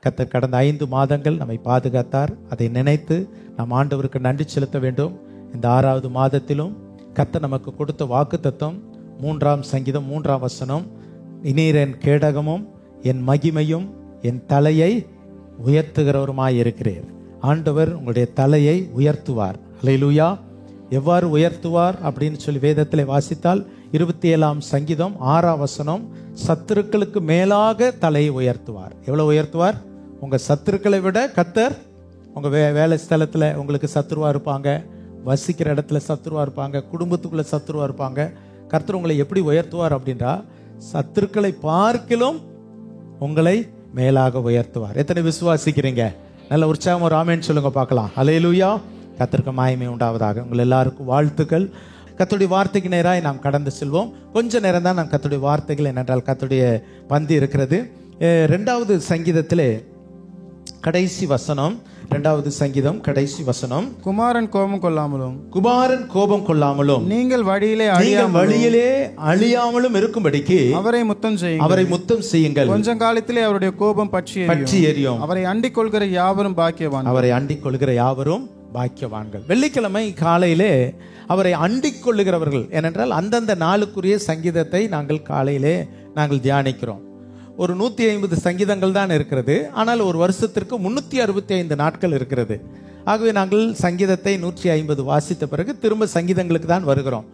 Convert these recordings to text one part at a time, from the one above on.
கர்த்தர் கடந்த 5 மாதங்கள் நம்மை பாதுகாத்தார். அதை நினைத்து நாம் ஆண்டவருக்கு நன்றி செலுத்த வேண்டும். இந்த 6வது மாதத்திலும் கர்த்தர் நமக்கு கொடுத்த வாக்குத்தத்தம் 3ஆம் சங்கீதம் 3ஆம் வசனம், நீர் என் கேடகமும் என் மகிமையும் என் தலையை உயர்த்துகிறவருமாய் இருக்கிறீர். ஆண்டவர் உங்களுடைய தலையை உயர்த்துவார். அல்லேலூயா. எவ்வாறு உயர்த்துவார் அப்படின்னு சொல்லி வேதத்தில் வாசித்தால் 27ஆம் சங்கீதம் 6ஆம் வசனம், சத்துருக்களுக்கு மேலாக தலையை உயர்த்துவார். எவ்வளவு உயர்த்துவார்? உங்க சத்துருக்களை விட கர்த்தர் உங்க வேலை ஸ்தலத்துல உங்களுக்கு சத்துருவா இருப்பாங்க, வசிக்கிற இடத்துல சத்துருவா இருப்பாங்க, குடும்பத்துக்குள்ள சத்துருவா இருப்பாங்க. கர்த்தர் உங்களை எப்படி உயர்த்துவார் அப்படின்றா, சத்துருக்களை பார்க்கிலும் உங்களை மேலாக உயர்த்துவார். எத்தனை விசுவாசிக்கிறீங்க? நல்ல உற்சாகம் ஒரு ஆமென் சொல்லுங்க பார்க்கலாம். அல்லேலூயா. கர்த்தருக்கு மகிமை உண்டாவதாக. உங்கள் எல்லாருக்கும் வாழ்த்துக்கள். கர்த்தருடைய வார்த்தைக்கு நேராக நாம் கடந்து செல்வோம். கொஞ்ச நேரம் தான் நான் கர்த்தருடைய வார்த்தைகள் என்னென்றால் கர்த்தருடைய பந்தி இருக்கிறது. 2வது சங்கீதத்திலே கடைசி வசனம், 2வது சங்கீதம் கடைசி வசனம், குமாரன் கோபம் கொள்ளாமலும் நீங்கள் வழியிலே அழியாமலும் இருக்கும்படிக்கு அவரை முத்தம் செய்யுங்கள். கொஞ்ச காலத்திலே அவருடைய கோபம் பற்றி எரியும். அவரை அண்டிக் கொள்கிற யாவரும் பாக்கியவான்கள். வெள்ளிக்கிழமை காலையிலே அவரை அண்டிக் கொள்ளுகிறவர்கள் ஏனென்றால் அந்தந்த நாளுக்குரிய சங்கீதத்தை நாங்கள் காலையிலே தியானிக்கிறோம். ஒரு 150 சங்கீதங்கள் தான் இருக்கிறது. ஆனால் ஒரு வருஷத்திற்கு 365 நாட்கள் இருக்கிறது. ஆகவே நாங்கள் சங்கீதத்தை 150 வாசித்த பிறகு திரும்ப சங்கீதங்களுக்கு தான் வருகிறோம்.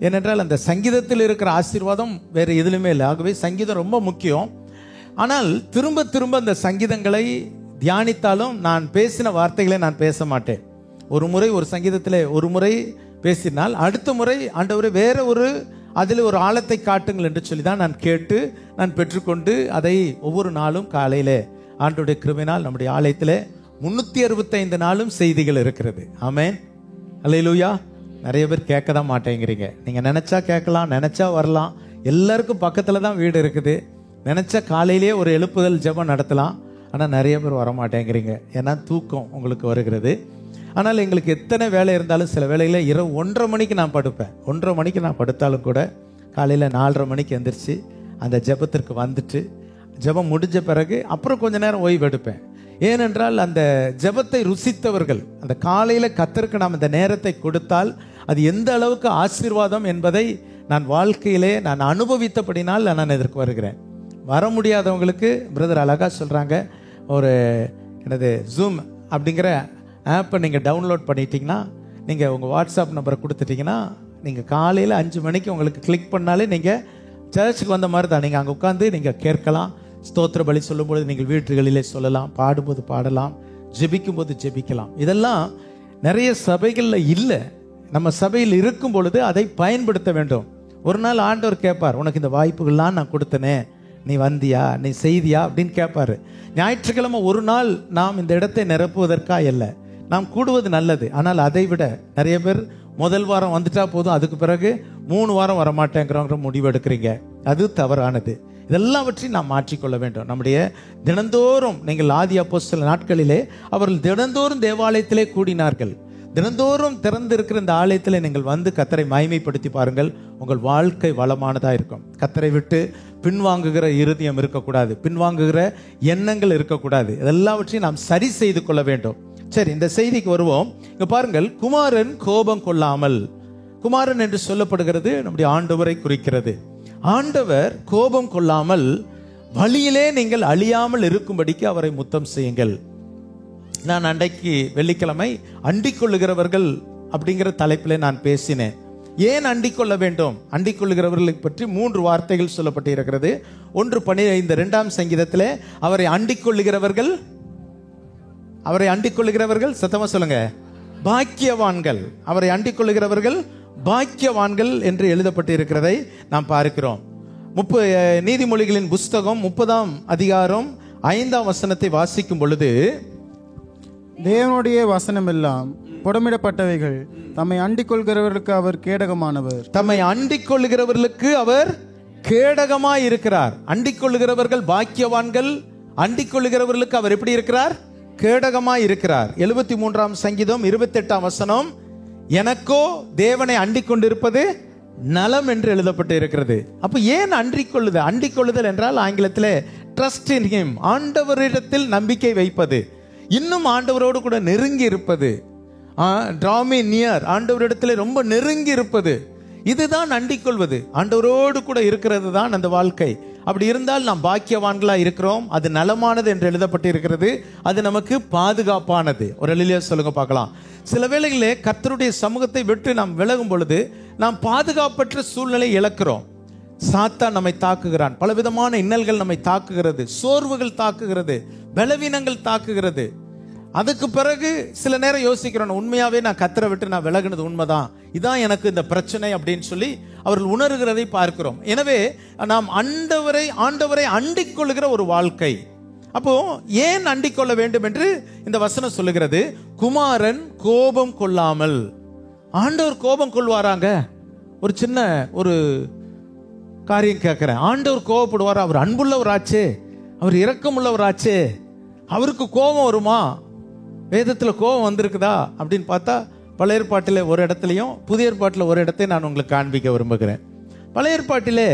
ஏனென்றால் அந்த சங்கீதத்தில் இருக்கிற ஆசீர்வாதம் வேறு எதுலையுமே இல்லை. ஆகவே சங்கீதம் ரொம்ப முக்கியம். ஆனால் திரும்ப திரும்ப அந்த சங்கீதங்களை தியானித்தாலும் நான் பேசின வார்த்தைகளை நான் பேச மாட்டேன். ஒரு முறை ஒரு சங்கீதத்தில் ஒரு முறை பேசினால் அடுத்த முறை ஆண்டவரே வேற அதில் ஒரு ஆழத்தை காட்டுங்கள் என்று சொல்லி தான் நான் கேட்டு நான் பெற்றுக்கொண்டு அதை ஒவ்வொரு நாளும் காலையில் ஆண்டவருடைய கிருபையினால் நம்முடைய ஆலயத்தில் 365 நாளும் செய்திகள் இருக்கிறது. ஆமென். அல்லேலூயா. நிறைய பேர் கேட்க தான் மாட்டேங்கிறீங்க. நீங்கள் நினச்சா கேட்கலாம், நினச்சா வரலாம். எல்லாருக்கும் பக்கத்தில் தான் வீடு இருக்குது. நினச்சா காலையிலேயே ஒரு எழுப்புதல் ஜெபம் நடத்தலாம். ஆனால் நிறைய பேர் வர மாட்டேங்கிறீங்க. ஏன்னா தூக்கம் உங்களுக்கு வருகிறது. ஆனால் எங்களுக்கு எத்தனை வேலை இருந்தாலும் சில வேலையில் இரவு 1:30 மணிக்கு நான் படுப்பேன். 1:30 மணிக்கு நான் படுத்தாலும் கூட காலையில் 4:30 மணிக்கு எந்திரிச்சு அந்த ஜெபத்திற்கு வந்துட்டு ஜெபம் முடிஞ்ச பிறகு அப்புறம் கொஞ்ச நேரம் ஓய்வு எடுப்பேன். ஏனென்றால் அந்த ஜெபத்தை ருசித்தவர்கள், அந்த காலையில் கர்த்தருக்கு நாம் இந்த நேரத்தை கொடுத்தால் அது எந்த அளவுக்கு ஆசீர்வாதம் என்பதை நான் வாழ்க்கையிலே நான் அனுபவித்தபடினால் நான் இதற்கு வருகிறேன். வர முடியாதவங்களுக்கு பிரதர் அழகா சொல்கிறாங்க, ஒரு ஜூம் அப்படிங்கிற ஆப்பை நீங்கள் டவுன்லோட் பண்ணிட்டீங்கன்னா, நீங்கள் உங்கள் வாட்ஸ்அப் நம்பரை கொடுத்துட்டிங்கன்னா, நீங்கள் காலையில் 5 மணிக்கு உங்களுக்கு கிளிக் பண்ணாலே நீங்கள் சர்ச்சுக்கு வந்த மாதிரி தான். நீங்கள் அங்கே உட்காந்து நீங்கள் கேட்கலாம். ஸ்தோத்திர பலி சொல்லும்போது நீங்கள் வீட்டுகளிலே சொல்லலாம், பாடும்போது பாடலாம், ஜெபிக்கும் போது ஜெபிக்கலாம். இதெல்லாம் நிறைய சபைகளில் இல்லை. நம்ம சபையில் இருக்கும் பொழுது அதை பயன்படுத்த வேண்டும். ஒரு நாள் ஆண்டவர் கேட்பார், உனக்கு இந்த வாய்ப்புகள்லாம் நான் கொடுத்தனே, நீ வந்தியா, நீ செய்தியா அப்படின்னு கேட்பாரு. ஞாயிற்றுக்கிழமை ஒரு நாள் நாம் இந்த இடத்தை நிரப்புவதற்காக இல்லை, நாம் கூடுவது நல்லது. ஆனால் அதை விட நிறைய பேர் முதல் வாரம் வந்துட்டா போதும், அதுக்கு பிறகு 3 வாரம் வரமாட்டேங்கிற முடிவு எடுக்கிறீங்க. அது தவறானது. இதெல்லாவற்றையும் நாம் மாற்றிக்கொள்ள வேண்டும். நம்முடைய தினந்தோறும், நீங்கள் ஆதி அப்போஸ்தலர் நாட்களிலே அவர்கள் தினந்தோறும் தேவாலயத்திலே கூடினார்கள். தினந்தோறும் திறந்து இருக்கிற இந்த ஆலயத்தில் நீங்கள் வந்து கர்த்தரை மகிமைப்படுத்தி பாருங்கள். உங்கள் வாழ்க்கை வளமானதாக இருக்கும். கர்த்தரை விட்டு பின்வாங்குகிற இருதயம் இருக்கக்கூடாது, பின்வாங்குகிற எண்ணங்கள் இருக்கக்கூடாது. இதெல்லாவற்றையும் நாம் சரி செய்து கொள்ள வேண்டும். சரி, இந்த செய்திக்கு வருவோம். இங்க பாருங்கள், குமாரன் கோபம் கொள்ளாமல். குமாரன் என்று சொல்லப்படுகிறது நம்முடைய ஆண்டவரை குறிக்கிறது. ஆண்டவர் கோபம் கொள்ளாமல் வழியிலே நீங்கள் அழியாமல் இருக்கும்படிக்கு அவரை முத்தம் செய்யுங்கள். நான் அன்றைக்கு வெள்ளிக்கிழமை அண்டிக் கொள்ளுகிறவர்கள் அப்படிங்கிற தலைப்பிலே நான் பேசினேன். ஏன் அண்டிக் கொள்ள வேண்டும்? அண்டிக் கொள்ளுகிறவர்களை பற்றி 3 வார்த்தைகள் சொல்லப்பட்டு இருக்கிறது. 1:15 2ஆம் சங்கீதத்திலே அவரை அண்டிக் கொள்ளுகிறவர்கள், அவரை அண்டிக் கொள்ளுகிறவர்கள், சத்தமா சொல்லுங்க, பாக்கியவான்கள். அவரை அண்டிக் கொள்ளுகிறவர்கள் பாக்கியவான்கள் என்று எழுதப்பட்டு இருக்கிறதை நாம் பார்க்கிறோம். நீதிமொழிகளின் புஸ்தகம் 30ஆம் அதிகாரம் 5ஆம் வசனத்தை வாசிக்கும் பொழுது, தேவனுடைய வசனம் எல்லாம் புடமிடப்பட்டவைகள், தம்மை அண்டிக் கொள்கிறவர்களுக்கு அவர் கேடகமானவர். தம்மை அண்டிக் கொள்ளுகிறவர்களுக்கு அவர் கேடகமாய் இருக்கிறார். அண்டிக் கொள்ளுகிறவர்கள் பாக்கியவான்கள், அண்டிக் கொள்ளுகிறவர்களுக்கு அவர் எப்படி இருக்கிறார்? கேடகமாய் இருக்கிறார். 73ஆம் சங்கீதம் 28ஆம் வசனம், எனக்கோ தேவனை அண்டிக் கொண்டிருப்பது நலம் என்று எழுதப்பட்டு இருக்கிறது. அப்ப ஏன் அண்டிக் கொள்ளுதல்? அண்டிக் கொள்ளுதல் என்றால் ஆங்கிலத்தில் ட்ரஸ்ட் இன் ஹிம், ஆண்டவரிடத்தில் நம்பிக்கை வைப்பது, இன்னும் ஆண்டவரோடு கூட நெருங்கி இருப்பது, draw me near, ஆண்டவரிடத்தில் ரொம்ப நெருங்கி இருப்பது, இதுதான் அண்டிக் கொள்வது. ஆண்டவரோடு கூட இருக்கிறது தான் அந்த வாழ்க்கை. அப்படி இருந்தால் நாம் பாக்கியவான்களா இருக்கிறோம். அது நலமானது என்று எழுதப்பட்டு இருக்கிறது. அது நமக்கு பாதுகாப்பானது. ஒரு அல்லேலூயா சொல்லுங்க பார்க்கலாம். சில வேளைகளிலே கர்த்தருடைய சமூகத்தை விட்டு நாம் விலகும் பொழுது நாம் பாதுகாப்பற்ற சூழ்நிலை இழக்கிறோம். சாத்தான் நம்மை தாக்குகிறான், பலவிதமான இன்னல்கள் நம்மை தாக்குகிறது, சோர்வுகள் தாக்குகிறது, பலவீனங்கள் தாக்குகிறது. அதுக்கு பிறகு சில நேரம் யோசிக்கிறோம், உண்மையாவே நான் கர்த்தரை விட்டு நான் விலகினது உண்மைதான், இதான் எனக்கு இந்த பிரச்சனை அப்படின்னு சொல்லி அவர்கள் உணர்கிறதை பார்க்கிறோம். எனவே நாம் ஆண்டவரை அண்டிக் கொள்ளுகிற ஒரு வாழ்க்கை. அப்போ ஏன் அண்டிக் கொள்ள வேண்டும் என்று இந்த வசனம் சொல்லுகிறது. குமாரன் கோபம் கொள்ளாமல். ஆண்டவர் கோபம் கொள்வாராங்க? ஒரு சின்ன ஒரு காரியம் கேட்கிறேன். ஆண்டவர் கோபப்படுவார்? அவர் அன்புள்ளவராச்சே, அவர் இரக்கமுள்ளவராச்சே, அவருக்கு கோபம் வருமா? வேதத்தில் கோபம் வந்திருக்குதா அப்படின்னு பார்த்தா பழைய ஏற்பாட்டில் ஒரு இடத்துலையும் புதிய ஏற்பாட்டில் ஒரு இடத்தையும் நான் உங்களுக்கு காண்பிக்க விரும்புகிறேன். பழைய ஏற்பாட்டிலே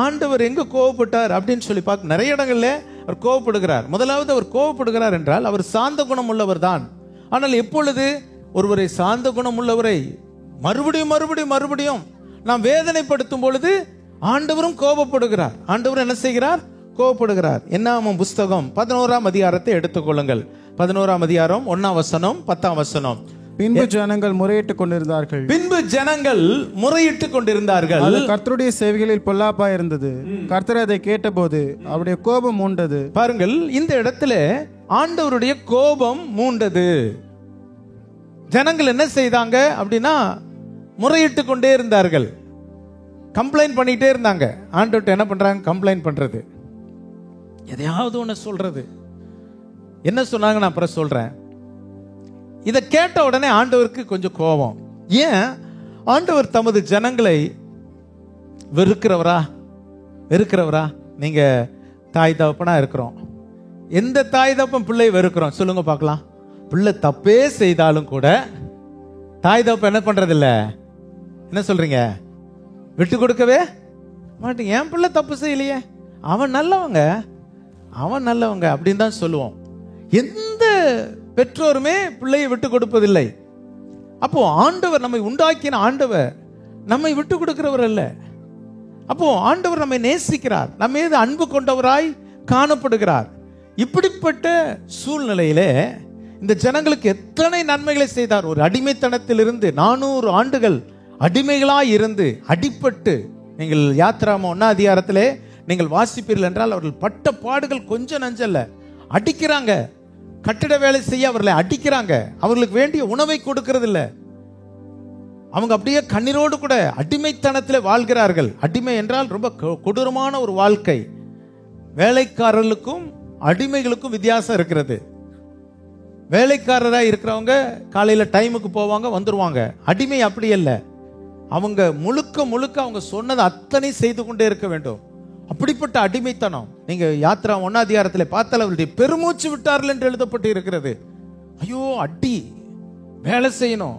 ஆண்டவர் எங்க கோபப்பட்டார் அப்படின்னு சொல்லி பார்க்க நிறைய இடங்கள்ல அவர் கோபப்படுகிறார். முதலாவது அவர் கோபப்படுகிறார் என்றால் அவர் சாந்த குணம் உள்ளவர் தான். ஆனால் எப்பொழுது ஒருவரை சாந்த குணம் உள்ளவரை மறுபடியும் மறுபடியும் மறுபடியும் நாம் வேதனைப்படுத்தும் பொழுது ஆண்டவரும் கோபப்படுகிறார். ஆண்டவர் என்ன செய்கிறார்? கோபப்படுகிறார். என்னாகமம் புஸ்தகம் 11ஆம் அதிகாரத்தை எடுத்துக்கொள்ளுங்கள். 11ஆம் அதிகாரம் 1ஆம் வசனம் 10ஆம் வசனம். பின்பு ஜனங்கள் முறையிட்டுக் கொண்டிருந்தார்கள். அது கர்த்தருடைய செவிகளில் பொல்லாப்பா இருந்தது. கர்த்தர் அதை கேட்டபோது அவருடைய கோபம் மூண்டது. பாருங்கள், இந்த இடத்துல ஆண்டவருடைய கோபம் மூண்டது. ஜனங்கள் என்ன செய்தாங்க அப்படின்னா முறையிட்டு கொண்டே இருந்தார்கள், கம்ப்ளைண்ட் பண்ணிட்டே இருந்தாங்க. ஆண்டவர்கிட்ட என்ன பண்றாங்க? கம்ப்ளைண்ட் பண்றது, எதையாவது ஒன்று சொல்றது. என்ன சொன்னாங்க நான் அப்புறம் சொல்றேன். இதை கேட்ட உடனே ஆண்டவருக்கு கொஞ்சம் கோபம். ஏன்? ஆண்டவர் தமது ஜனங்களை வெறுக்கிறவரா? நீங்க தாய் தகப்பனா இருக்கிறோம். எந்த தாய் தகப்பன் பிள்ளை வெறுக்கிறோம்? சொல்லுங்க பார்க்கலாம். பிள்ளை தப்பே செய்தாலும் கூட தாய் தகப்பன் என்ன பண்றதில்ல? என்ன சொல்றீங்க? விட்டு கொடுக்கவே மாட்டீங்க. என் பிள்ளை தப்பு செய்யலையே, அவன் நல்லவங்க அப்படின்னு தான் சொல்லுவோம். எந்த பெற்றோருமே பிள்ளையை விட்டு கொடுப்பதில்லை. அப்போ ஆண்டவர், நம்மை உண்டாக்கின ஆண்டவர் நம்மை விட்டு கொடுக்கிறவர் அல்ல. அப்போ ஆண்டவர் நம்மை நேசிக்கிறார், நம்ம மீது அன்பு கொண்டவராய் காணப்படுகிறார். இப்படிப்பட்ட சூழ்நிலையிலே இந்த ஜனங்களுக்கு எத்தனை நன்மைகளை செய்தார். ஒரு அடிமைத்தனத்திலிருந்து 400 ஆண்டுகள் அடிமைகளாய் இருந்து அடிப்பட்டு, நீங்கள் யாத்திராம 1ஆம் அதிகாரத்திலே நீங்கள் வாசிப்பீர்கள் என்றால் அவர்கள் பட்ட பாடுகள் கொஞ்சம் நஞ்சல்ல. அடிக்கிறாங்க, கட்டிட வேலை செய்ய அவர்களை அடிக்கிறாங்க, அவர்களுக்கு வேண்டிய உணவை கொடுக்கிறது இல்லை. அவங்க அப்படியே கண்ணீரோடு கூட அடிமைத்தனத்தில் வாழ்கிறார்கள். அடிமை என்றால் ரொம்ப கொடூரமான ஒரு வாழ்க்கை. வேலைக்காரர்களுக்கும் அடிமைகளுக்கும் வித்தியாசம் இருக்கிறது. வேலைக்காரராக இருக்கிறவங்க காலையில டைமுக்கு போவாங்க, வந்துருவாங்க. அடிமை அப்படி அல்ல. அவங்க முழுக்க அவங்க சொன்னது அத்தனை செய்து கொண்டே இருக்க வேண்டும். அப்படிப்பட்ட அடிமைத்தனம். நீங்க யாத்திரா 1ஆம் அதிகாரத்தில் பார்த்தால் அவருடைய பெருமூச்சு விட்டார்கள் என்று எழுதப்பட்டு இருக்கிறது. ஐயோ, அடி, வேலை செய்யணும்,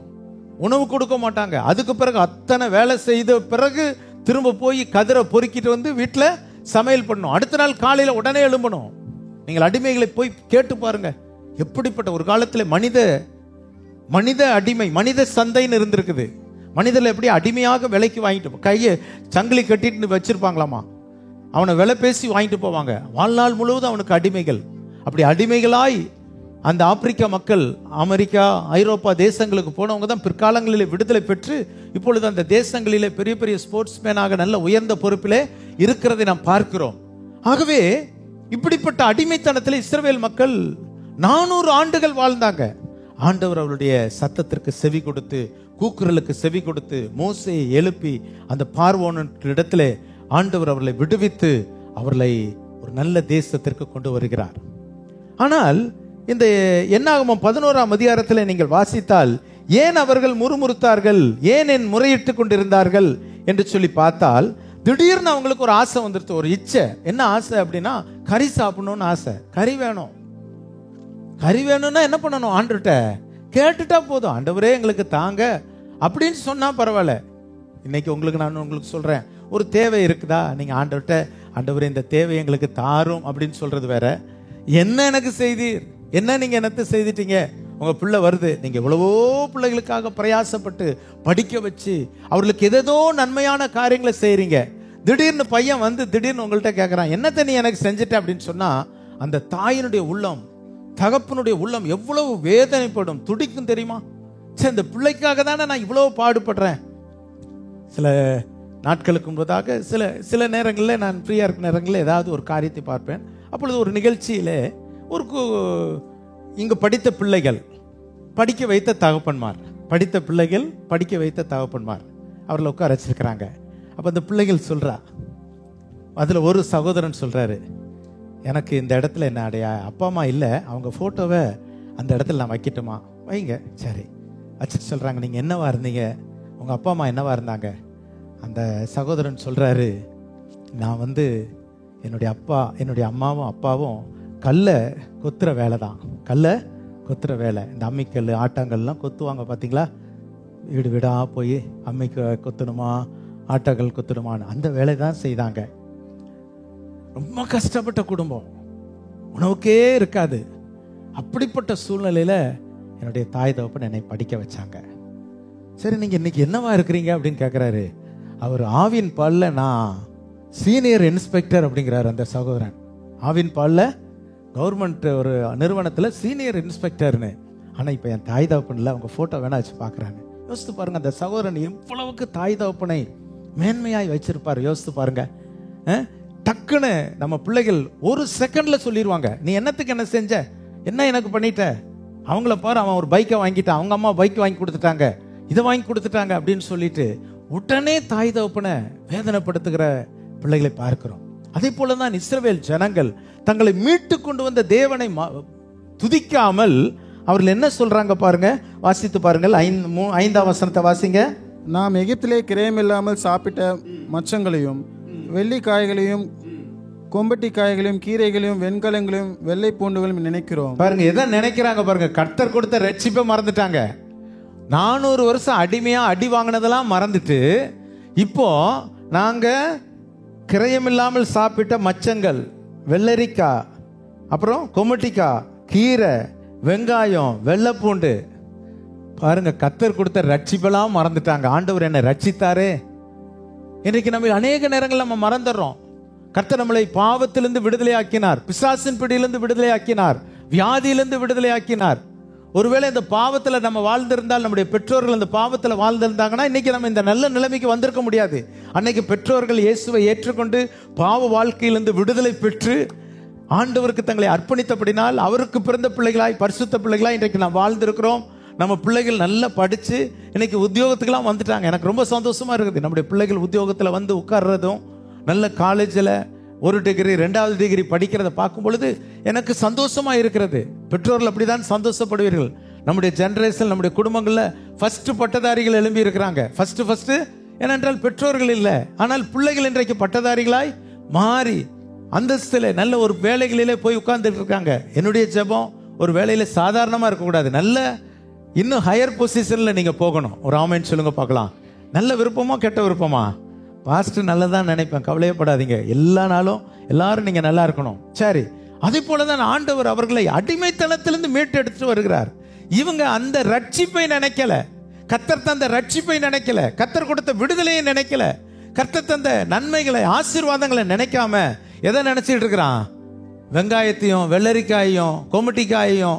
உணவு கொடுக்க மாட்டாங்க. அதுக்கு பிறகு அத்தனை வேலை செய்த பிறகு திரும்ப போய் கதிரை பொறுக்கிட்டு வந்து வீட்டில் சமையல் பண்ணணும். அடுத்த நாள் காலையில உடனே எழும்பணும். நீங்கள் அடிமைகளை போய் கேட்டு பாருங்க. எப்படிப்பட்ட ஒரு காலத்தில் மனித அடிமை, மனித சந்தைன்னு இருந்திருக்குது. மனிதர்கள் எப்படி அடிமையாக விலைக்கு வாங்கிட்டு கையை சங்கிலி கட்டிட்டு வச்சிருப்பாங்களாமா. அவனை விலை பேசி வாங்கிட்டு போவாங்க. வாழ்நாள் முழுவதும் அவனுக்கு அடிமைகள். அப்படி அடிமைகளாய் அந்த ஆப்பிரிக்கா மக்கள் அமெரிக்கா, ஐரோப்பா தேசங்களுக்கு போனவங்க தான் பிற்காலங்களிலே விடுதலை பெற்று இப்பொழுது அந்த தேசங்களிலே பெரிய பெரிய ஸ்போர்ட்ஸ்மேனாக நல்ல உயர்ந்த பொறுப்பிலே இருக்கிறதை நாம் பார்க்கிறோம். ஆகவே இப்படிப்பட்ட அடிமைத்தனத்தில் இஸ்ரவேல் மக்கள் 400 ஆண்டுகள் வாழ்ந்தாங்க. ஆண்டவர் அவருடைய சத்தத்திற்கு செவி கொடுத்து, கூக்குரலுக்கு செவி கொடுத்து, மோசேயை எழுப்பி அந்த பார்வோன் இடத்திலே ஆண்டவர் அவர்களை விடுவித்து அவர்களை ஒரு நல்ல தேசத்திற்கு கொண்டு வருகிறார். ஆனால் இந்த என்னாகமம் 11ஆம் அதிகாரத்தில் நீங்கள் வாசித்தால், ஏன் அவர்கள் முறுமுறுத்தார்கள், ஏன் முறையிட்டு கொண்டிருந்தார்கள் என்று சொல்லி பார்த்தால், திடீர்னு அவங்களுக்கு ஒரு ஆசை வந்துருச்சு, ஒரு இச்சை. என்ன ஆசை அப்படின்னா, கறி சாப்பிடணும்னு ஆசை. கறி வேணும்னா என்ன பண்ணணும்? ஆண்டவர்கிட்ட கேட்டுட்டா போதும். ஆண்டவரே எங்களுக்கு தாங்க அப்படின்னு சொன்னா பரவாயில்ல. இன்னைக்கு நான் உங்களுக்கு சொல்றேன், ஒரு தேவை இருக்குதா, நீங்க ஆண்டவர்கிட்ட ஆண்டவரே இந்த தேவை எங்களுக்கு தாரும் அப்படின்னு சொல்றது வேற. என்ன எனக்கு செய்தீர், என்ன நீங்க என்னத்தை செய்துட்டீங்க, உங்க பிள்ளை வருது, நீங்க எவ்வளவோ பிள்ளைகளுக்காக பிரயாசப்பட்டு படிக்க வச்சு அவர்களுக்கு ஏதோ நன்மையான காரியங்களை செய்றீங்க. திடீர்னு பையன் வந்து திடீர்னு உங்கள்கிட்ட கேட்கறான், என்னத்தை நீ எனக்கு செஞ்சுட்ட அப்படின்னு சொன்னா அந்த தாயினுடைய உள்ளம், தகப்பனுடைய உள்ளம் எவ்வளவு வேதனைப்படும், துடிக்கும் தெரியுமா? சரி, இந்த பிள்ளைக்காக தானே நான் இவ்வளவு பாடுபடுறேன். சில நாட்களுக்கு முன்பதாக சில நேரங்களில் நான் ஃப்ரீயாக இருக்கிற நேரங்களில் ஏதாவது ஒரு காரியத்தை பார்ப்பேன். அப்பொழுது ஒரு நிகழ்ச்சியில் ஒரு இங்கு படித்த பிள்ளைகள் படிக்க வைத்த தகப்பன்மார், படித்த பிள்ளைகள் படிக்க வைத்த தகப்பன்மார் அவர்களை உட்கார வச்சிருக்கிறாங்க. அப்போ அந்த பிள்ளைகள் சொல்கிறா, அதில் ஒரு சகோதரன் சொல்கிறாரு, எனக்கு இந்த இடத்துல என்ன அடையா அப்பா அம்மா இல்லை, அவங்க ஃபோட்டோவை அந்த இடத்துல நான் வைக்கட்டுமா? வைங்க. சரி வச்சுட்டு சொல்கிறாங்க, நீங்கள் என்னவா இருந்தீங்க, உங்கள் அப்பா அம்மா என்னவா இருந்தாங்க? அந்த சகோதரன் சொல்கிறாரு, நான் வந்து என்னுடைய அம்மாவும் அப்பாவும் கல்லை கொத்துற வேலை தான், கல்லை கொத்துற வேலை. இந்த அம்மிக்கல் ஆட்டாங்கல்லாம் கொத்துவாங்க பார்த்தீங்களா, வீடு வீடாக போய் அம்மிக்கு கொத்தணுமா ஆட்டாங்கல் கொத்தணுமான்னு அந்த வேலை தான் செய்தாங்க. ரொம்ப கஷ்டப்பட்ட குடும்பம், உணவுக்கே இருக்காது. அப்படிப்பட்ட சூழ்நிலையில் என்னுடைய தாய் தகப்பன் என்னை படிக்க வச்சாங்க. சரி, நீங்கள் இன்னைக்கு என்னவா இருக்கிறீங்க அப்படின்னு கேட்குறாரு. அவர் ஆவின் பாலில் நான் சீனியர் இன்ஸ்பெக்டர் அப்படிங்கிறாரு அந்த சகோதரன். ஆவின் பாலில் கவர்மெண்ட் ஒரு நிறுவனத்தில் சீனியர் இன்ஸ்பெக்டர்னு. ஆனால் இப்போ என் தாய் தகப்பனில் அவங்க ஃபோட்டோ வேணா வச்சு பார்க்குறாங்க. யோசித்து பாருங்க, அந்த சகோதரன் எவ்வளவுக்கு தாய் தகப்பனை மேன்மையாய் வச்சிருப்பார். யோசித்து பாருங்க. டக்குன்னு நம்ம பிள்ளைகள் ஒரு செகண்ட்ல சொல்லிடுவாங்க, நீ என்னத்துக்கு என்ன செஞ்ச, என்ன எனக்கு பண்ணிட்ட, அவங்கள பாரு, அவன் ஒரு பைக்கை வாங்கிட்டான், அவங்க அம்மா பைக் வாங்கி கொடுத்துட்டாங்க, இதை வாங்கி கொடுத்துட்டாங்க அப்படின்னு சொல்லிட்டு உடனே தாய் தகப்பனை வேதனைப்படுத்துகிற பிள்ளைகளை பார்க்கிறோம். அதே போலதான் இஸ்ரவேல் ஜனங்கள் தங்களை மீட்டு கொண்டு வந்த தேவனை துதிக்காமல் அவர்கள் என்ன சொல்றாங்க பாருங்க, வாசித்து பாருங்கள். 5ஆம் வசனத்தை வாசிங்க. நாம் எகிப்திலே கிரயமில்லாமல் சாப்பிட்ட மச்சங்களையும் வெள்ளி காய்களையும் கொம்பட்டி காய்களையும் கீரைகளையும் வெண்கலங்களையும் வெள்ளை பூண்டுகளையும் நினைக்கிறோம். பாருங்க எதை நினைக்கிறாங்க பாருங்க, கர்த்தர் கொடுத்த ரட்சிப்பை மறந்துட்டாங்க. 400 வருஷம் அடிமையா அடி வாங்கினதெல்லாம் மறந்துட்டு இப்போ நாங்க கிரயமில்லாமல் சாப்பிட்ட மச்சங்கள், வெள்ளரிக்காய், அப்புறம் கொமட்டிக்காய், கீரை, வெங்காயம், வெள்ளைப்பூண்டு. பாருங்க, கர்த்தர் கொடுத்த ரட்சிப்பெல்லாம் மறந்துட்டாங்க. ஆண்டவர் என்ன ரட்சித்தாரே. இன்றைக்கு நம்ம அநேக நேரங்கள் நம்ம மறந்துடுறோம். கர்த்தர் நம்மளை பாவத்திலிருந்து விடுதலை ஆக்கினார், பிசாசின் பிடியிலிருந்து விடுதலை ஆக்கினார், வியாதியிலிருந்து விடுதலை ஆக்கினார். ஒருவேளை இந்த பாவத்துல நம்ம வாழ்ந்திருந்தால், நம்முடைய பெற்றோர்கள் இந்த பாவத்துல வாழ்ந்திருந்தாங்கன்னா இன்னைக்கு நம்ம இந்த நல்ல நிலைமைக்கு வந்திருக்க முடியாது. அன்னைக்கு பெற்றோர்கள் இயேசுவை ஏற்றுக்கொண்டு பாவ வாழ்க்கையிலிருந்து விடுதலை பெற்று ஆண்டவருக்கு தங்களை அர்ப்பணித்தபடினால் அவருக்கு பிறந்த பிள்ளைகளாய் பரிசுத்த பிள்ளைகளாய் இன்றைக்கு நாம் வாழ்ந்திருக்கிறோம். நம்ம பிள்ளைகள் நல்லா படிச்சு இன்னைக்கு உத்தியோகத்துக்கெல்லாம் வந்துட்டாங்க. எனக்கு ரொம்ப சந்தோஷமா இருக்குது. நம்முடைய பிள்ளைகள் உத்தியோகத்தில் வந்து உட்கார்றதும், நல்ல காலேஜில் 1 டிகிரி 2வது டிகிரி படிக்கிறத பார்க்கும் பொழுது எனக்கு சந்தோஷமா இருக்கிறது. பெற்றோர்கள் அப்படிதான் சந்தோஷப்படுவீர்கள். நம்முடைய ஜெனரேஷன், நம்முடைய குடும்பங்களில் ஃபர்ஸ்ட் பட்டதாரிகள் எழும்பி இருக்கிறாங்க. ஃபர்ஸ்ட் ஏனென்றால் பெற்றோர்கள் இல்லை, ஆனால் பிள்ளைகள் இன்றைக்கு பட்டதாரிகளாய் மாறி அந்தஸ்தில் நல்ல ஒரு வேலைகளிலே போய் உட்கார்ந்துட்டு இருக்காங்க. என்னுடைய ஜெபம் ஒரு வேலையில சாதாரணமா இருக்கக்கூடாது, நல்ல இன்னும் ஹையர் பொசிஷன்ல நீங்க போகணும். ஒரு ஆமென் சொல்லுங்க பார்க்கலாம். நல்ல விருப்பமா கெட்ட விருப்பமா? பாஸ்டர் நல்லதான் நினைப்பேன், கவலையப்படாதீங்க. எல்லா நாளும் எல்லாரும் நீங்க நல்லா இருக்கணும். சரி, அதே போலதான் ஆண்டவர் அவர்களை அடிமைத்தனத்திலிருந்து மீட்டு எடுத்துட்டு வருகிறார். இவங்க அந்த ரட்சிப்பை நினைக்கல, கர்த்தர் தந்த ரட்சிப்பை நினைக்கல, கர்த்தர் கொடுத்த விடுதலையை நினைக்கல, கர்த்தர் தந்த நன்மைகளை ஆசீர்வாதங்களை நினைக்காம எதை நினைச்சிட்டு இருக்கிறான்? வெங்காயத்தையும் வெள்ளரிக்காயையும் கொமட்டிக்காயையும்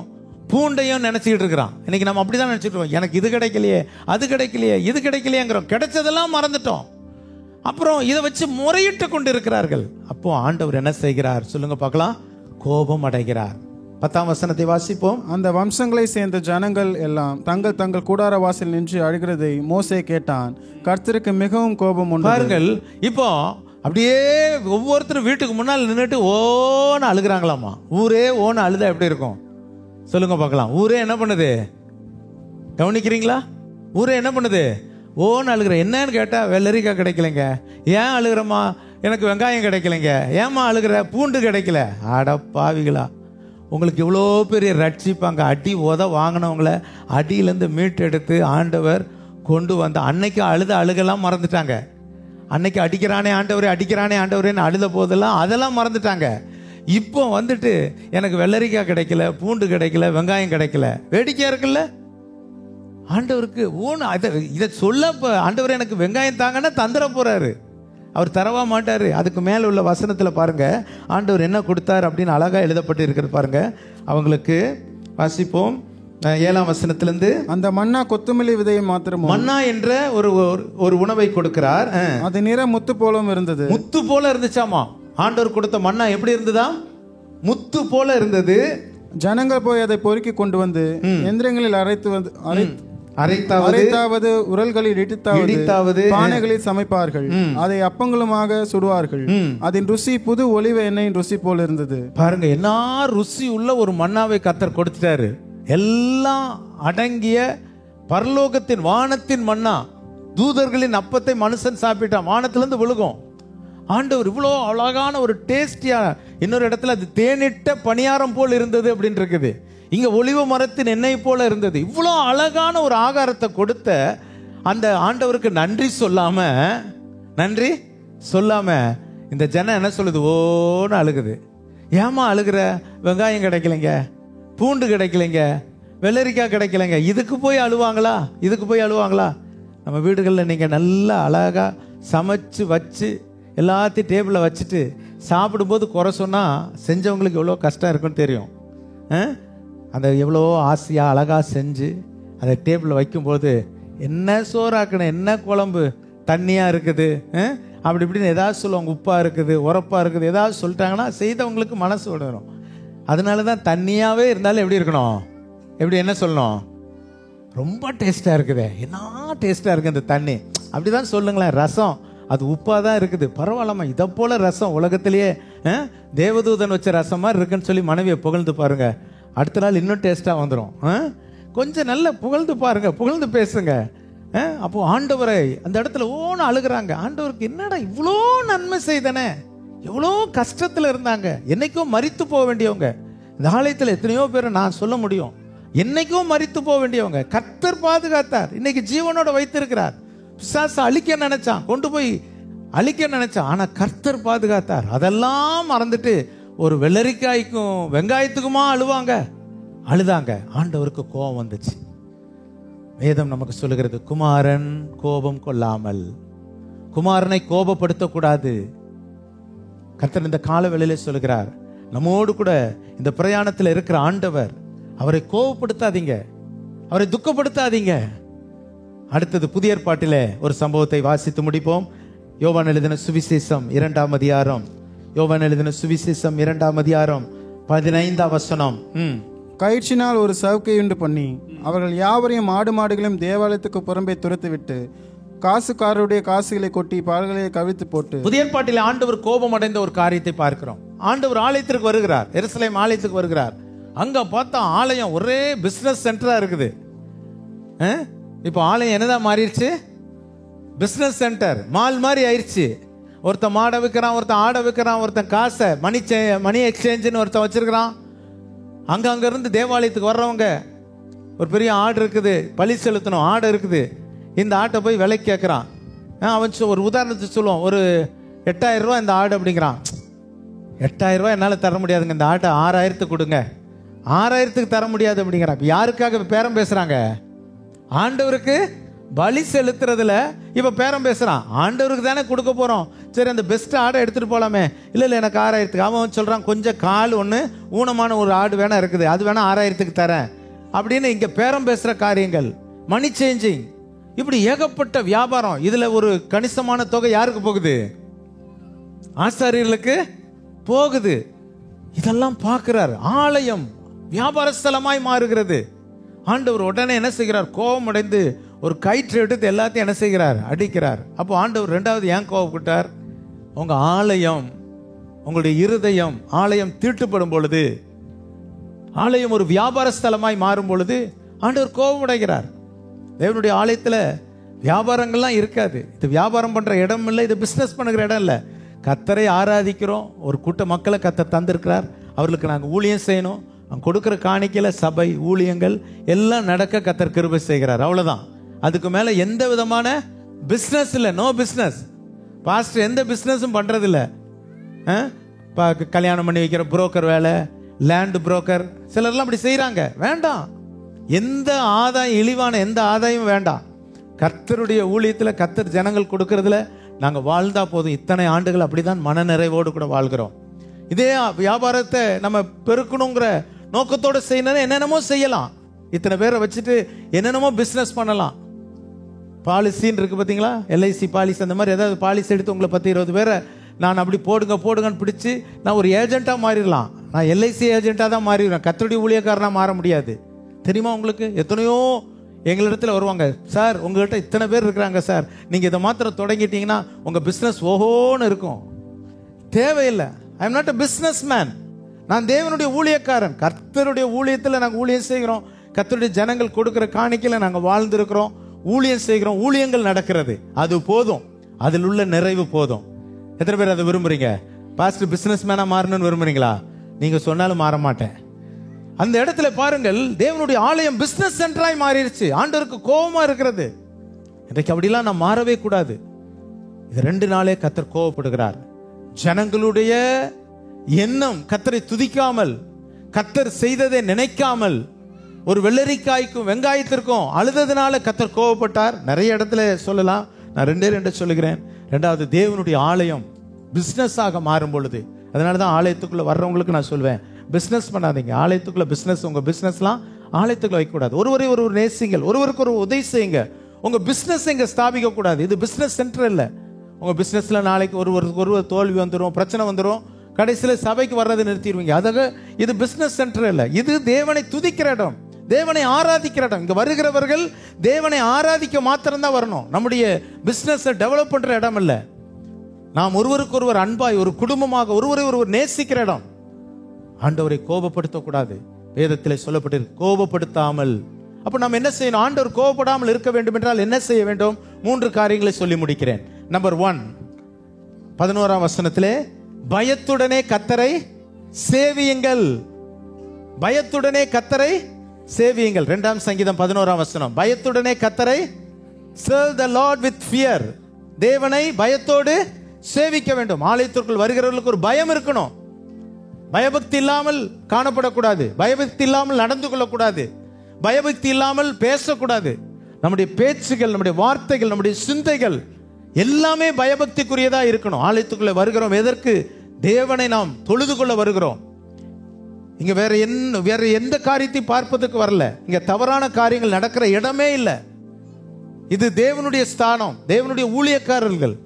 பூண்டையும் நினைச்சிட்டு இருக்கிறான். இன்னைக்கு நம்ம அப்படிதான் நினைச்சிட்டு இருக்கோம். எனக்கு இது கிடைக்கலையே, அது கிடைக்கலையே, இது கிடைக்கலையேங்கிறோம். கிடைச்சதெல்லாம் மறந்துட்டோம். அப்புறம் இதை வச்சு முறையிட்டு கொண்டு இருக்கிறார்கள். அப்போ ஆண்டவர் என்ன செய்கிறார் சொல்லுங்க பார்க்கலாம்? கோபம் அடைகிறார். 10ஆம் வசனத்தை வாசிப்போம். அந்த வம்சங்களை சேர்ந்த ஜனங்கள் எல்லாம் தங்கள் தங்கள் கூடார வாசல் நின்று அழுகிறதை மோசே கேட்டான். கர்த்தருக்கு மிகவும் கோபம் உண்டு. பாருங்கள், இப்போ அப்படியே ஒவ்வொருத்தரும் வீட்டுக்கு முன்னால் நின்றுட்டு ஓன்னு அழுகிறாங்களாமா. ஊரே ஓன்னு அழுதா எப்படி இருக்கும் சொல்லுங்க பார்க்கலாம்? ஊரே என்ன பண்ணுது கவனிக்கிறீங்களா? ஊரே என்ன பண்ணுது? ஓன்னு அழுகிற. என்னன்னு கேட்டா, வெள்ளரிக்காய் கிடைக்கலைங்க. ஏன் அழுகிறமா? எனக்கு வெங்காயம் கிடைக்கலைங்க. ஏமா அழுகிற? பூண்டு கிடைக்கல. அட பாவிகளா, உங்களுக்கு இவ்வளோ பெரிய ரட்சிப்பாங்க. அடி உத வாங்கினவங்கள அடியிலேருந்து மீட்டெடுத்து ஆண்டவர் கொண்டு வந்த அன்னைக்கு அழுகலாம் மறந்துட்டாங்க. அன்னைக்கு அடிக்கிறானே ஆண்டவரேன்னு அழுத போதெல்லாம் அதெல்லாம் மறந்துட்டாங்க. இப்போ வந்துட்டு எனக்கு வெள்ளரிக்காய் கிடைக்கல, பூண்டு கிடைக்கல, வெங்காயம் கிடைக்கல. வேடிக்கையா இருக்குல்ல? ஆண்டவருக்கு இதை சொல்ல ஆண்டவர் எனக்கு வெங்காயம் தாங்கன்னா தந்துட போறாரு. அவர் தரவா மாட்டாரு. அதுக்கு மேல உள்ள வசனத்துல பாருங்க ஆண்டவர் என்ன கொடுத்தார் அப்படின்னு அழகா எழுதப்பட்டு இருக்கிறது பாருங்க. அவங்களுக்கு வாசிப்போம் 7ஆம் வசனத்திலிருந்து. அந்த மன்னா கொத்தமல்லி விதையை மாத்திரம், மன்னா என்ற ஒரு உணவை கொடுக்கிறார். அது நிறம் முத்து போலவும் இருந்தது. முத்து போல இருந்துச்சாமா. ஆண்டவர் கொடுத்த மன்னா எப்படி இருந்ததா? முத்து போல இருந்தது. ஜனங்கள் போய் அதை பொறுக்கி கொண்டு வந்து எந்திரங்களில் அரைத்தாவது உரல்களில் இடித்தாவது பானைகளில் சமைப்பார்கள். அதை அப்பங்களுமாக சுடுவார்கள். அதன் ருசி புது ஒலிவ எண்ணெயின் ருசி போல இருந்தது. பாருங்க, என்ன ருசி உள்ள ஒரு மன்னாவை கர்த்தர் கொடுத்துட்டாரு. எல்லாம் அடங்கிய பரலோகத்தின் வானத்தின் மன்னா. தூதர்களின் அப்பத்தை மனுஷன் சாப்பிட்டான், வானத்திலிருந்து விழுகும். ஆண்டவர் இவ்வளோ அழகான ஒரு டேஸ்டியா, இன்னொரு இடத்துல அது தேனிட்ட பணியாரம் போல் இருந்தது அப்படின்னு இருக்குது. இங்க ஒலிவ மரத்தின் எண்ணெய் போல இருந்தது. இவ்வளோ அழகான ஒரு ஆகாரத்தை கொடுத்த அந்த ஆண்டவருக்கு நன்றி சொல்லாம இந்த ஜனம் என்ன சொல்லுது? ஓன்னு அழுகுது. ஏமா அழுகுற? வெங்காயம் கிடைக்கலைங்க, பூண்டு கிடைக்கலைங்க, வெள்ளரிக்காய் கிடைக்கலைங்க. இதுக்கு போய் அழுவாங்களா? நம்ம வீடுகளில் நீங்க நல்லா அழகா சமைச்சு வச்சு எல்லாத்தையும் டேபிளில் வச்சுட்டு சாப்பிடும்போது குறை சொன்னா செஞ்சவங்களுக்கு எவ்வளோ கஷ்டம் இருக்குன்னு தெரியும். அந்த எவ்வளோ ஆசையாக அழகாக செஞ்சு அதை டேபிளில் வைக்கும்போது என்ன சோறாக்கணும், என்ன குழம்பு தண்ணியாக இருக்குது, அப்படி இப்படின்னு ஏதாவது சொல்லுவாங்க. உப்பாக இருக்குது, உரப்பாக இருக்குது, ஏதாவது சொல்லிட்டாங்கன்னா செய்தவங்களுக்கு மனசு விடணும். அதனால தான் தண்ணியாகவே இருந்தாலும் எப்படி இருக்கணும், என்ன சொல்லணும், ரொம்ப டேஸ்ட்டாக இருக்குது, என்ன டேஸ்ட்டாக இருக்குது அந்த தண்ணி, அப்படி தான் சொல்லுங்களேன். ரசம் அது உப்பாக தான் இருக்குது, பரவாயில்லம்மா, இதை போல ரசம் உலகத்திலேயே தேவதூதன் வச்ச ரசம் மாதிரி இருக்குன்னு சொல்லி மனைவியை புகழ்ந்து பாருங்க. அடுத்த நாள் இன்னும் டேஸ்ட்டாக வந்துடும். கொஞ்சம் நல்ல புகழ்ந்து பாருங்க, புகழ்ந்து பேசுங்க. அப்போ ஆண்டவரை அந்த இடத்துல ஓன்னு அழுகிறாங்க. ஆண்டவருக்கு என்னடா இவ்வளோ நன்மை செய்தனே, எவ்வளோ கஷ்டத்தில் இருந்தாங்க, என்னைக்கும் மரித்து போக வேண்டியவங்க. இந்த ஆலயத்தில் எத்தனையோ பேரை நான் சொல்ல முடியும், என்னைக்கும் மரித்து போக வேண்டியவங்க. கர்த்தர் பாதுகாத்தார், இன்னைக்கு ஜீவனோட வைத்திருக்கிறார். பிசாசு அழிக்க நினைச்சான், கொண்டு போய் அழிக்க நினைச்சான், ஆனா கர்த்தர் பாதுகாத்தார். அதெல்லாம் மறந்துட்டு ஒரு வெள்ளரிக்காய்க்கும் வெங்காயத்துக்குமா அழுதாங்க. ஆண்டவருக்கு கோபம் வந்துச்சு. வேதம் நமக்கு சொல்லுகிறது, குமாரன் கோபம் கொள்ளாமல், குமாரனை கோபப்படுத்தக்கூடாது. கர்த்தர் இந்த கால வேளையிலே சொல்லுகிறார், நம்மோடு கூட இந்த பிரயாணத்தில் இருக்கிற ஆண்டவர், அவரை கோபப்படுத்தாதீங்க, அவரை துக்கப்படுத்தாதீங்க. அடுத்தது புதிய ஏற்பாட்டிலே ஒரு சம்பவத்தை வாசித்து முடிப்போம். யோவான் எழுதின சுவிசேஷம் 2ஆம் அதிகாரம், யோவான் எழுதின சுவிசேஷம் 2ஆம் அதிகாரம் 15ஆம் வசனம். கயிற்றினால் ஒரு சவுக்கையுண்டு பண்ணி அவர்கள் யாவரையும் ஆடு மாடுகளையும் தேவாலயத்துக்கு புறம்பே துரத்து விட்டு காசுக்காரருடைய காசுகளை கொட்டி பால்களை கவிழ்த்து போட்டு. புதிய ஏற்பாட்டில் ஆண்டவர் கோபம் அடைந்த ஒரு காரியத்தை பார்க்கிறோம். ஆண்டவர் ஆலயத்திற்கு வருகிறார், எருசலேம் ஆலயத்துக்கு வருகிறார். அங்க பார்த்தா ஆலயம் ஒரே பிசினஸ் சென்டரா இருக்குது. இப்போ ஆலயம் என்னதான் மாறிடுச்சு? பிசினஸ் சென்டர், மால் மாதிரி ஆயிடுச்சு. ஒருத்தன் மாடை விற்கிறான், ஒருத்தன் ஆடை விற்கிறான், ஒருத்தன் காசை மணி எக்ஸ்சேஞ்சுன்னு ஒருத்தன் வச்சிருக்கிறான். அங்க இருந்து தேவாலயத்துக்கு வர்றவங்க, ஒரு பெரிய ஆடு இருக்குது, பலி செலுத்தணும் ஆடு இருக்குது, இந்த ஆட்டை போய் விலைக்கு கேட்குறான். அவன் ஒரு உதாரணத்துக்கு சொல்லுவான், ஒரு 8000 ரூபா இந்த ஆடு அப்படிங்கிறான். 8000 ரூபா என்னால் தர முடியாதுங்க, இந்த ஆட்டை 6000த்துக்கு கொடுங்க. 6000த்துக்கு தர முடியாது அப்படிங்கிறான். இப்போ யாருக்காக பேரம் பேசுறாங்க? ஆண்டவருக்கு பலி செலுத்துறதுல இப்ப பேரம் பேசுறான். ஆண்டவருக்கு தானே கொடுக்க போறோம், சரி அந்த பெஸ்ட் ஆடை எடுத்துட்டு போலாமே. இல்ல எனக்கு 6000த்துக்கு. அவன் சொல்றான், கொஞ்சம் கால் ஒண்ணு ஊனமான ஒரு ஆடு வேணா இருக்குது, அது வேணா 6000த்துக்கு தரேன் அப்படின்னு இங்க பேரம் பேசுற காரியங்கள், மணி சேஞ்சிங், இப்படி ஏகப்பட்ட வியாபாரம். இதுல ஒரு கணிசமான தொகை யாருக்கு போகுது? ஆசாரியர்களுக்கு போகுது. இதெல்லாம் பார்க்கிறார். ஆலயம் வியாபார ஸ்தலமாய் மாறுகிறது. ஆண்டவர் உடனே என்ன செய்கிறார்? கோபம் அடைந்து ஒரு கயிற்று எடுத்து எல்லாத்தையும் என்ன செய்கிறார்? அடிக்கிறார். அப்போ ஆண்டவர் ரெண்டாவது ஏன் கோபப்பட்டார்? உங்க ஆலயம், உங்களுடைய இருதயம், ஆலயம் தீட்டுப்படும் பொழுது, ஆலயம் ஒரு வியாபார ஸ்தலமாய் மாறும் பொழுது ஆண்டவர் கோபம் அடைகிறார். தேவனுடைய ஆலயத்துல வியாபாரங்கள்லாம் இருக்காது. இது வியாபாரம் பண்ற இடம் இல்லை, இது பிசினஸ் பண்ணுகிற இடம் இல்லை. கர்த்தரை ஆராதிக்கிறோம், ஒரு கூட்ட மக்களை கர்த்தர் தந்திருக்கிறார், அவர்களுக்கு நாங்கள் ஊழியம் செய்யணும். அவங்க கொடுக்குற காணிக்கையில சபை ஊழியங்கள் எல்லாம் நடக்க கர்த்தர் கிருபை செய்கிறார், அவ்வளவுதான். அதுக்கு மேல எந்த விதமான பிசினஸ் இல்லை, நோ பிசினஸ். பாஸ்டர் எந்த பிசினஸும் பண்றது இல்ல. கல்யாணம் பண்ணி வைக்கிற புரோக்கர் வேலை, லேண்ட் புரோக்கர், சிலர்லாம் அப்படி செய்யறாங்க. வேண்டாம். எந்த ஆதாயம், இழிவான எந்த ஆதாயமும் வேண்டாம். கர்த்தருடைய ஊழியத்தில் கர்த்தர் ஜனங்கள் கொடுக்கறதுல நாங்க வாழ்ந்தா போதும். இத்தனை ஆண்டுகள் அப்படிதான் மன நிறைவோடு கூட வாழ்கிறோம். இதே வியாபாரத்தை நம்ம பெருக்கணுங்கிற நோக்கத்தோடு செய்யணும், என்னென்னமோ செய்யலாம். இத்தனை பேரை வச்சுட்டு என்னென்னமோ பிசினஸ் பண்ணலாம். பாலிசின்னு இருக்கு பார்த்தீங்களா, எல்ஐசி பாலிசி, அந்த மாதிரி ஏதாவது பாலிசி எடுத்து உங்களை 10-20 பேரை நான் அப்படி போடுங்கன்னு பிடிச்சி நான் ஒரு ஏஜென்ட்டாக மாறிடலாம். நான் எல்ஐசி ஏஜென்ட்டாக தான் மாறிடுவேன், கர்த்தருடைய ஊழியக்காரனாக மாற முடியாது. தெரியுமா உங்களுக்கு? எத்தனையோ எங்களிடத்துல வருவாங்க, சார் உங்கள்கிட்ட இத்தனை பேர் இருக்கிறாங்க சார், நீங்கள் இதை மாத்திரம் தொடங்கிட்டீங்கன்னா உங்கள் பிஸ்னஸ் ஓஹோன்னு இருக்கும். தேவையில்லை. I am not a business man. நான் தேவனுடைய ஊழியக்காரன். கர்த்தருடைய ஊழியத்தில் நாங்கள் ஊழியம் செய்கிறோம். கர்த்தருடைய ஜனங்கள் கொடுக்குற காணிக்கையில் நாங்கள் வாழ்ந்திருக்கிறோம், ஊழியம் செய்கிறோம், ஊழியங்கள் நடக்கிறது. அது போதும், அதில் உள்ள நிறைவு போதும். எத்தனை பேர் அதை விரும்புறீங்க? பாஸ்டர் பிசினஸ் மேனா மாறணும்னு விரும்புறீங்களா? நீங்க சொன்னாலும் மாற மாட்டேன். அந்த இடத்துல பாருங்கள், தேவனுடைய ஆலயம் பிசினஸ் சென்டராய் மாறிடுச்சு. ஆண்டவருக்கு கோபமா இருக்கிறது. இன்றைக்கு அப்படிலாம் நான் மாறவே கூடாது. இது 2 நாளே கர்த்தர் கோபப்படுகிறார். ஜனங்களுடைய எண்ணம் கர்த்தரை துதிக்காமல், கர்த்தர் செய்ததை நினைக்காமல், ஒரு வெள்ளரிக்காய்க்கும் வெங்காயத்திற்கும் அழுததுனால கர்த்தர் கோபப்பட்டார். நிறைய இடத்துல சொல்லலாம், நான் 2 சொல்லுகிறேன். 2வது, தேவனுடைய ஆலயம் பிசினஸ் ஆக மாறும் பொழுது, அதனாலதான் ஆலயத்துக்குள்ள வர்றவங்களுக்கு நான் சொல்வேன், பிசினஸ் பண்ணாதீங்க. ஆலயத்துக்குள்ள பிசினஸ், உங்க பிசினஸ்லாம் ஆலயத்துக்குள்ள வைக்கக்கூடாது. ஒருவரை ஒருவர் நேசிங்கள், ஒருவருக்கு ஒரு உதவி செய்யுங்க. உங்க பிசினஸ் இங்க ஸ்தாபிக்க கூடாது. இது பிசினஸ் சென்டர் இல்ல. உங்க பிசினஸ்ல நாளைக்கு ஒருவர் தோல்வி வந்துடும், பிரச்சனை வந்துடும், கடைசியில் சபைக்கு வர்றதை நிறுத்திடுவீங்க. அதாக இது பிசினஸ் சென்டர் இல்ல. இது தேவனை துதிக்கிற இடம், தேவனை ஆராதிக்கிற இடம். இங்க வருகிறவர்கள் தேவனை ஆராதிக்க மாத்திரம்தான் வரணும். நம்முடைய பிசினஸ் டெவலப் பண்ற இடம் இல்ல. நாம் ஒருவருக்கு ஒருவர் அன்பாய் ஒரு குடும்பமாக ஒருவரை ஒருவர் நேசிக்கிற இடம். ஆண்டவரை கோபப்படுத்தக்கூடாது. வேதத்தில் சொல்லப்பட்டிருக்கு, கோபப்படுத்தாமல். அப்ப நாம் என்ன செய்யணும்? ஆண்டவர் கோபப்படாமல் இருக்க வேண்டும் என்றால் என்ன செய்ய வேண்டும்? 3 காரியங்களை சொல்லி முடிக்கிறேன். நம்பர் 1, 11ஆம் வசனத்திலே, பயத்துடனே கர்த்தரை சேவியுங்கள். பயத்துடனே கர்த்தரை சேவியுங்கள். 2ஆம் சங்கீதம் 11ஆம் வசனம், பயத்துடனே கர்த்தரை, serve the Lord with fear. தேவனை பயத்தோடு சேவிக்க வேண்டும். ஆலயத்திற்குள் வருகிறவர்களுக்கு ஒரு பயம் இருக்கணும். பயபக்தி இல்லாமல் காணப்படக்கூடாது, பயபக்தி இல்லாமல் நடந்து கொள்ளக்கூடாது, பயபக்தி இல்லாமல் பேசக்கூடாது. நம்முடைய பேச்சுகள், நம்முடைய வார்த்தைகள், நம்முடைய சிந்தைகள் எல்லாமே பயபக்திக்குரியதா இருக்கணும். ஆலயத்துக்குள்ள வருகிறோம் எதற்கு? தேவனை நாம் தொழுது கொள்ள வருகிறோம். இங்க வேற எந்த காரியத்தை பார்ப்பதற்கு வரல. இங்க தவறான காரியங்கள் நடக்கிற இடமே இல்லை. இது தேவனுடைய ஸ்தானம், தேவனுடைய ஊழியக்காரர்கள்.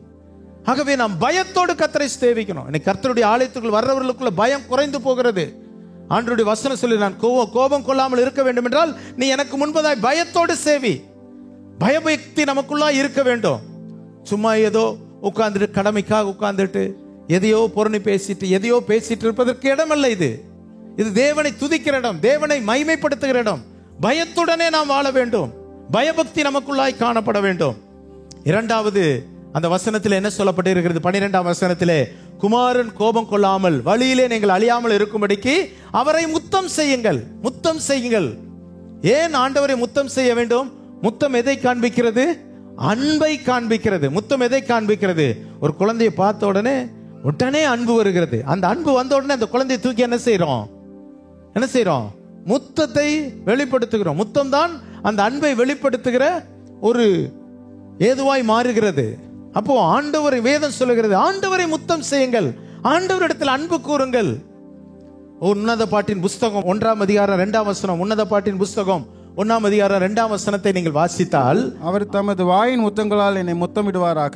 ஆகவே நாம் பயத்தோடு கர்த்தரை சேவிக்கணும். இன்னைக்கு கர்த்தருடைய ஆலயத்துக்குள் வர்றவர்களுக்குள்ள பயம் குறைந்து போகிறது. ஆண்டவருடைய வசனம் சொல்லி, நான் கோபம் கொள்ளாமல் இருக்க வேண்டும் என்றால் நீ எனக்கு முன்பதாய் பயத்தோடு சேவி. பயபக்தி நமக்குள்ளா இருக்க வேண்டும். சும்மா ஏதோ உட்கார்ந்துட்டு, கடமைக்காக உட்கார்ந்துட்டு எதையோ பொருணி பேசிட்டு எதையோ பேசிட்டு இருப்பதற்கு இடமல்ல. இது தேவனை துதிக்கிற இடம், தேவனை மகிமைப்படுத்துகிற இடம். பயத்துடனே நாம் வாழ வேண்டும், பயபக்தி நமக்குள்ளாய் காணப்பட வேண்டும். 2வது, அந்த வசனத்தில் என்ன சொல்லப்பட்டிருக்கிறது? 12ஆம் வசனத்திலே, குமாரன் கோபம் கொள்ளாமல் வழியிலே நீங்கள் அழியாமல் இருக்கும்படிக்கு அவரை முத்தம் செய்யுங்கள். முத்தம் செய்யுங்கள். ஏன் ஆண்டவரை முத்தம் செய்ய வேண்டும்? முத்தம் எதை காண்பிக்கிறது? அன்பை காண்பிக்கிறது. முத்தம் எதை காண்பிக்கிறது? ஒரு குழந்தையை பார்த்த உடனே அன்பு வருகிறது. அந்த அன்பு வந்த உடனே அந்த குழந்தையை தூக்கி என்ன செய்றோம்? முத்தத்தை வெளிப்படுத்துகிறோம். முத்தம் தான் அந்த அன்பை வெளிப்படுத்துகிற ஒரு ஏதுவாய் மாறுகிறது. அப்போ ஆண்டவரை, வேதம் சொல்லுகிறது, ஆண்டவரை முத்தம் செய்யுங்கள், ஆண்டவரிடத்தில் அன்பு கூறுங்கள். உன்னத பாட்டின் புஸ்தகம் 1ஆம் அதிகாரம் 2ஆம் வசனம், உன்னத பாட்டின் புஸ்தகம் 1ஆம் அதிகாரம் 2ஆம் வசனத்தை நீங்கள் வாசித்தால், அவர் தமது வாயின் முத்தங்களால் என்னை முத்தமிடுவாராக,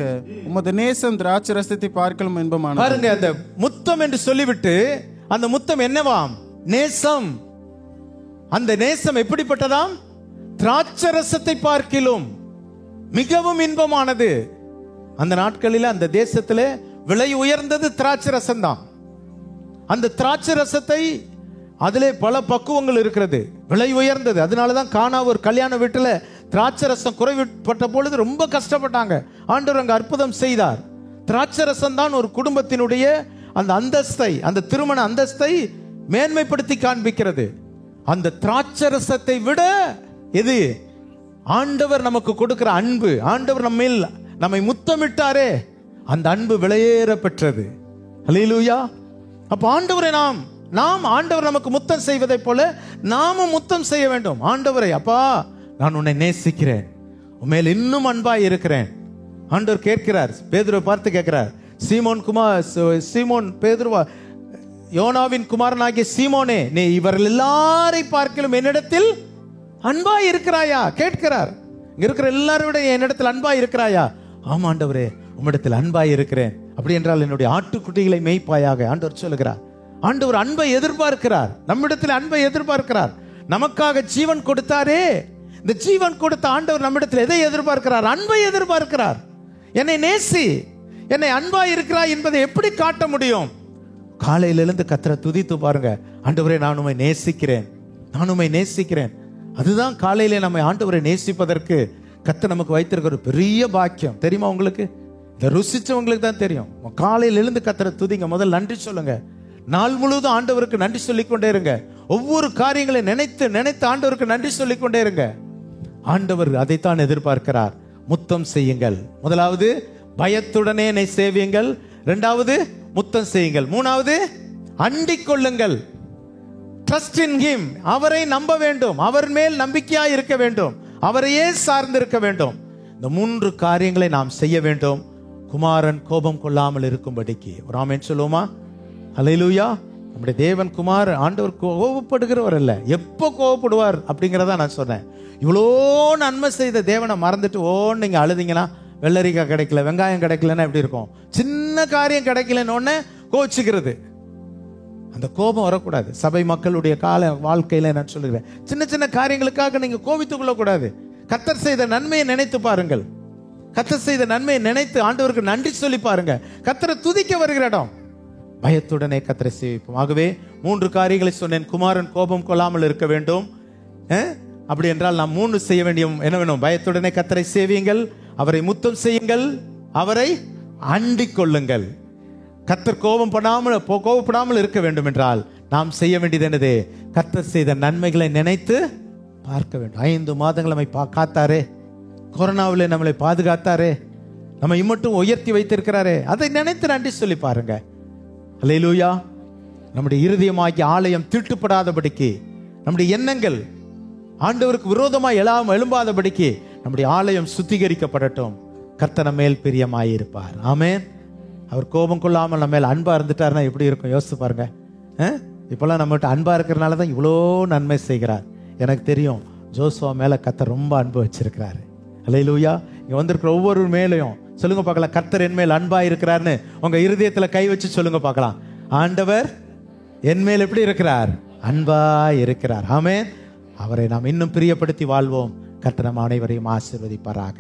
உமது நேசம் திராட்சை ரசத்தை பார்க்கலும் இன்பமானது. பாருங்க, அந்த முத்தம் என்று சொல்லிவிட்டு அந்த முத்தம் என்னவாம்? நேசம். அந்த நேசம் எப்படிப்பட்டதாம்? திராட்சை ரசத்தை பார்க்கிலும் மிகவும் இன்பமானது. அந்த நாட்களில் அந்த தேசத்திலே விலை உயர்ந்தது திராட்சை ரசம் தான். அந்த திராட்சை ரசத்தை, அதிலே பல பக்குவங்கள் இருக்கிறது, விலை உயர்ந்தது. அதனாலதான் கானா ஒரு கல்யாண வீட்டில் திராட்சை ரசம் குறைவுபட்ட பொழுது ரொம்ப கஷ்டப்பட்டாங்க. ஆண்டவர் அங்கு அற்புதம் செய்தார். திராட்சை ரசம் தான் ஒரு குடும்பத்தினுடைய அந்த அந்தஸ்தை, அந்த திருமண அந்தஸ்தை மேன்மைப்படுத்தி காண்பிக்கிறது. அந்த திராட்சை ரசத்தை விட எது? ஆண்டவர் நமக்கு கொடுக்கிற அன்பு. ஆண்டவர் நம்மை முத்தமிட்டாரே, அந்த அன்பு விலையேற பெற்றது. அல்லேலூயா. அப்ப ஆண்டவரை நாம் ஆண்டவர் நமக்கு முத்தம் செய்வதை போல நாமும் முத்தம் செய்ய வேண்டும். ஆண்டவரை, அப்பா நான் உன்னை நேசிக்கிறேன், உண்மையில் இன்னும் அன்பாய் இருக்கிறேன். ஆண்டவர் கேட்கிறார், பேதுருவை பார்த்து கேட்கிறார், சீமோன் பேதுருவா, யோனாவின் குமாரனாகிய சீமோனே, நீ இவர்கள் எல்லாரை பார்க்கிலும் என்னிடத்தில் அன்பாய் இருக்கிறாயா கேட்கிறார். இங்க இருக்கிற எல்லாரும் விட என்னிடத்தில் அன்பாய் இருக்கிறாயா? ஆமா ஆண்டவரே, உம்மிடத்தில் அன்பாய் இருக்கிறேன். அப்படி என்றால் என்னுடைய ஆட்டுக்குட்டிகளை மேய்ப்பாயாக ஆண்டவர் சொல்லுகிறார். ஆண்டவர் அன்பை எதிர்பார்க்கிறார், நம்மிடத்தில் அன்பை எதிர்பார்க்கிறார். நமக்காக ஜீவன் கொடுத்தாரே, இந்த ஜீவன் கொடுத்த ஆண்டவர் நம்மிடத்தில் எதை எதிர்பார்க்கிறார்? அன்பை எதிர்பார்க்கிறார். என்னை நேசி, என்னை அன்பாய் இருக்கிறாய் என்பதை எப்படி காட்ட முடியும்? காலையிலிருந்து கர்த்தரை துதித்து பாருங்க. ஆண்டவரே, நான் உம்மை நேசிக்கிறேன், நான் உம்மை நேசிக்கிறேன். அதுதான் காலையிலே நம்ம ஆண்டவரை நேசிப்பதற்கு கர்த்தர் நமக்கு வைத்திருக்கிற ஒரு பெரிய பாக்கியம். தெரியுமா உங்களுக்கு? இதை ருசிச்சவங்களுக்கு தான் தெரியும். காலையில் எழுந்து கர்த்தரை துதிங்க, முதல் நன்றி சொல்லுங்க. நாள் முழுவதும் ஆண்டவருக்கு நன்றி சொல்லிக்கொண்டே இருங்க. ஒவ்வொரு காரியங்களை நினைத்து நினைத்து ஆண்டவருக்கு நன்றி சொல்லிக்கொண்டே இருங்க. ஆண்டவர் அதைத்தான் எதிர்பார்க்கிறார். முத்தம் செய்யுங்கள். முதலாவது பயத்துடனே என்னை சேவியுங்கள். இரண்டாவது முத்தம் செய்யுங்கள். மூணாவது அண்டிக் கொள்ளுங்கள். Trust in him. அவரை நம்ப வேண்டும், அவர் மேல் நம்பிக்கையாய் இருக்க வேண்டும், அவரையே சார்ந்திருக்க வேண்டும். இந்த மூன்று காரியங்களை நாம் செய்ய வேண்டும், குமாரன் கோபம் கொள்ளாமல் இருக்கும்படிக்கு. ஒரு ஆமென் சொல்லுவோமா? அல்லேலூயா. நம்முடைய தேவன் குமார் ஆண்டவர் கோபப்படுகிறவர் அல்ல. எப்போ கோபப்படுவார் அப்படிங்கிறதா நான் சொன்னேன். இவ்வளோ நன்மை செய்த தேவனை மறந்துட்டு நீங்க அழுதிங்கன்னா, வெள்ளரிக்காய் கிடைக்கல, வெங்காயம் கிடைக்கலன்னா எப்படி இருக்கும்? சின்ன காரியம் கிடைக்கலன்னு உடனே கோச்சிக்கிறது. அந்த கோபம் வரக்கூடாது. சபை மக்களுடைய கால வாழ்க்கையில நான் சொல்லுகிறேன், சின்ன சின்ன காரியங்களுக்காக நீங்க கோபித்துக் கொள்ளக்கூடாது. கர்த்தர் செய்த நன்மையை நினைத்து பாருங்கள். கர்த்தர் செய்த நன்மையை நினைத்து ஆண்டவருக்கு நன்றி சொல்லி பாருங்க. கர்த்தரை துதிக்க வருகிற இடம். பயத்துடனே கர்த்தரை சேவிப்போம். ஆகவே மூன்று காரியங்களை சொன்னேன். குமாரன் கோபம் கொள்ளாமல் இருக்க வேண்டும். அப்படி என்றால் நாம் மூன்று செய்ய வேண்டிய என்ன வேணும்? பயத்துடனே கர்த்தரை சேவியுங்கள், அவரை முத்தம் செய்யுங்கள், அவரை அண்டிக் கொள்ளுங்கள். கர்த்தர் கோபப்படாமல் இருக்க வேண்டும் என்றால் நாம் செய்ய வேண்டியது என்னது? கர்த்தர் செய்த நன்மைகளை நினைத்து பார்க்க வேண்டும். 5 மாதங்கள் நம்மை காத்தாரே, கொரோனாவில் நம்மளை பாதுகாத்தாரே, நம்ம இம்மட்டும் உயர்த்தி வைத்திருக்கிறாரே, அதை நினைத்து நன்றி சொல்லி பாருங்க. அல்லேலூயா. நம்முடைய இருதயமாகிய ஆலயம் தீட்டுப்படாதபடிக்கு, நம்முடைய எண்ணங்கள் ஆண்டவருக்கு விரோதமாய் எழும்பாதபடிக்கு நம்முடைய ஆலயம் சுத்திகரிக்கப்படட்டும். கர்த்தர் நம்ம மேல் பிரியமாயிருப்பார். ஆமென். அவர் கோபம் கொள்ளாமல் நம்ம மேல் அன்பா இருந்துட்டாருன்னா எப்படி இருக்கும்? யோசிச்சு பாருங்க. இப்பெல்லாம் நம்மகிட்ட அன்பா இருக்கிறனால தான் இவ்வளோ நன்மை செய்கிறார். எனக்கு தெரியும், ஜோசுவா மேல கர்த்தர் ரொம்ப அன்பு வச்சிருக்கிறாரு. அல்லேலூயா. இங்க வந்திருக்கிற ஒவ்வொரு மேலையும் சொல்லுங்க பார்க்கலாம், கர்த்தர் என் மேல் அன்பா இருக்கிறார்னு உங்க இருதயத்துல கை வச்சு சொல்லுங்க பார்க்கலாம். ஆண்டவர் என் மேல் எப்படி இருக்கிறார்? அன்பா இருக்கிறார். ஆமென். அவரை நாம் இன்னும் பிரியப்படுத்தி வாழ்வோம். கர்த்தர் நம் அனைவரையும் ஆசீர்வதிப்பாராக.